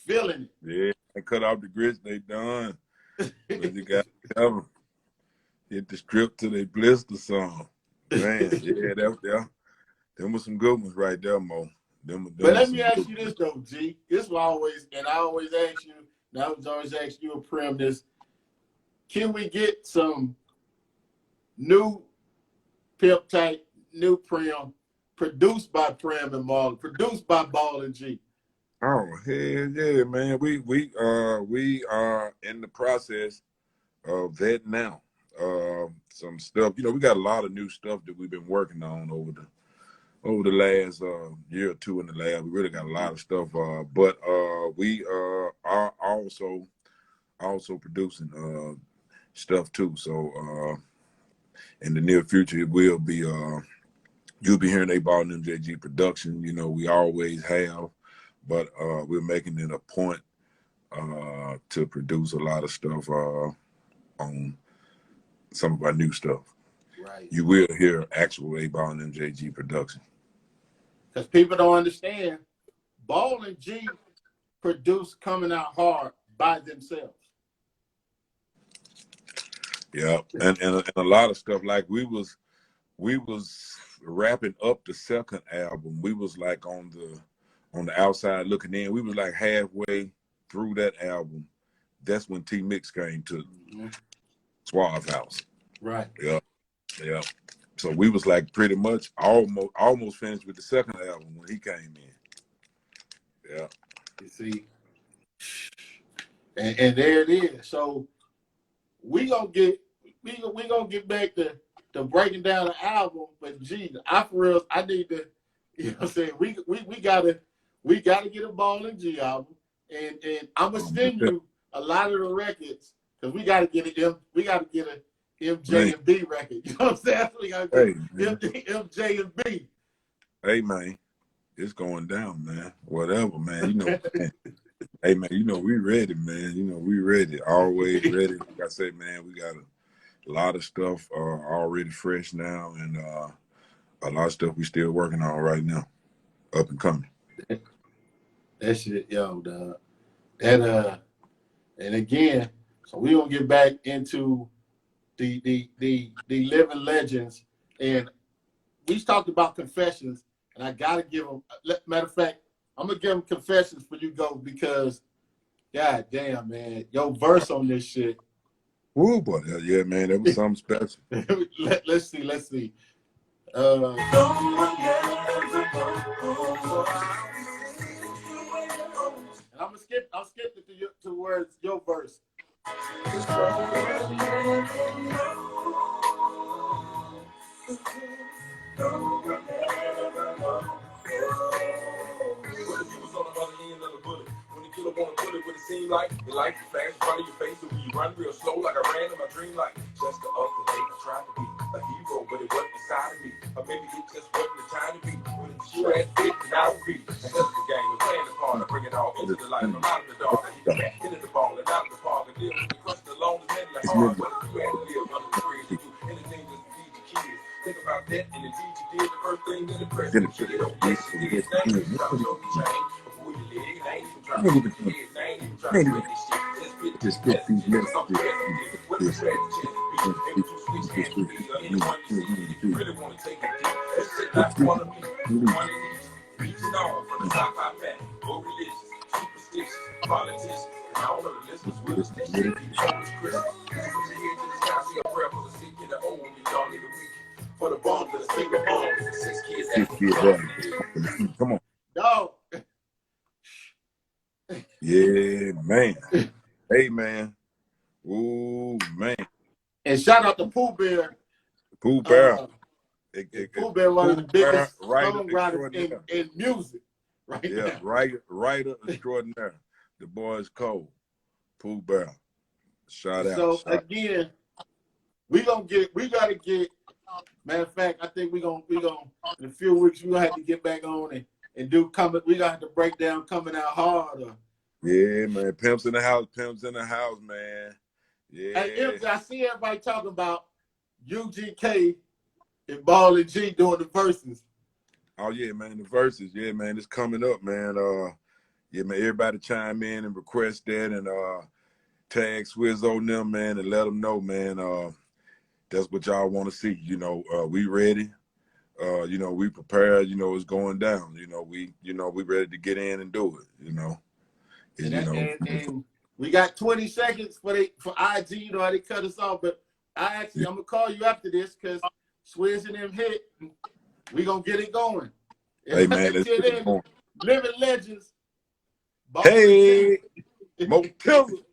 feeling Yeah. I cut off the grits, they done. But you got to tell them. Hit the strip till they blister some. Man, yeah, them was some good ones right there, Mo. But let me ask you this though, G. This was always, and I always ask you, and I was always ask you a Prim this. Can we get some new Pimp type, new Prim, produced by Prim and Marlon, produced by Ball and G? Oh, hell yeah, man. We are in the process of that now. Some stuff, you know, we got a lot of new stuff that we've been working on over the last year or two in the lab. We really got a lot of stuff, but we are also producing stuff too. So in the near future, it will be you'll be hearing Eightball and MJG production. You know, we always have, but we're making it a point to produce a lot of stuff on some of our new stuff. Right. You will hear actual Eightball and MJG production. Because people don't understand, Ball and G produce coming out hard by themselves. Yeah, and a lot of stuff, like we was wrapping up the second album. We was like on the outside looking in. We was like halfway through that album. That's when T Mix came to Suave House. Right. Yeah, yeah. So we was like pretty much almost finished with the second album when he came in. Yeah. You see, and there it is. So we gonna get back to breaking down the album, but gee, I need to, you know what I'm saying, we gotta get a Ball and G album, and I'm gonna send you a lot of the records because we gotta get a MJ and B record. You know what I'm saying? We gotta get MJ and B. Hey man, it's going down, man. Whatever, man. You know, man. Hey man, you know we ready, man. You know we ready, always ready. Like I said, man, we got a lot of stuff already fresh now, and a lot of stuff we still working on right now, up and coming. That shit, yo, dog. That and again, so we gonna get back into the living legends, and we talked about confessions, and I gotta give them. Matter of fact, I'm gonna give them confessions for you go because, god damn, man, your verse on this shit. Woo, boy, yeah, man, that was something special. Let's see. And I'll skip it towards your verse. Killer wanna put it what it seem like. You like to flash in front of your face, and when you run real slow like I ran in my dream life. Just the other day I tried to be a hero, but it wasn't inside of me. Or maybe it just wasn't the time to be. When it's you had fit, and I would be. That's the game, we're playing the part. I bring it all into the light. I'm out of the dark. I hit the back, into the ball, and out of the park. And deal with the crush the long and mentally hard. But if you had to live under the trees, you do anything just to feed your kids. Think about that, and the deed you did, the first thing that impressed me. You know, yes, you did his name, you dropped your chain. Before you live, and I ain't even trying to get his name, even trying to make this shit. Just fit these messages. What's the strategy? Maybe you switch hands with me, or anyone you see, if you really want to take it deep. Just sit like one of me, one of these. Reaching on from the top I met. No religious, superstitious, politicians. And I don't know the listeners with us. This shit be always Christmas. Put your head to the sky, see a prayer for the sick and the old, and the young and the weak. For the bums and the single moms, and 6 kids after. Come on. Dog. Yeah, man. Hey, man. Ooh, man. And shout out to Pooh Bear. Pooh Bear. Pooh Bear, one of the biggest songwriters in music right now. Writer extraordinaire. The boy's cold. Pooh Bear. Shout out. So again, gotta get. Matter of fact, I think we gonna in a few weeks we're gonna have to get back on and do coming. We gonna have to break down Coming Out Hard. Yeah, man. Pimps in the house, man. Yeah. Hey, I see everybody talking about UGK and Ball and G doing the verses. Oh yeah, man, the verses. Yeah, man, it's coming up, man. Yeah, man, everybody chime in and request that and tag Swizz on them, man, and let them know, man. That's what y'all want to see. You know, we ready. You know, we prepared. You know, it's going down. You know, we ready to get in and do it. You know, and we got 20 seconds for IG. You know how they cut us off, but I'm gonna call you after this because Swizz and them hit. We gonna get it going. Hey man, let's get it going. Living legends. Hey, Moetown.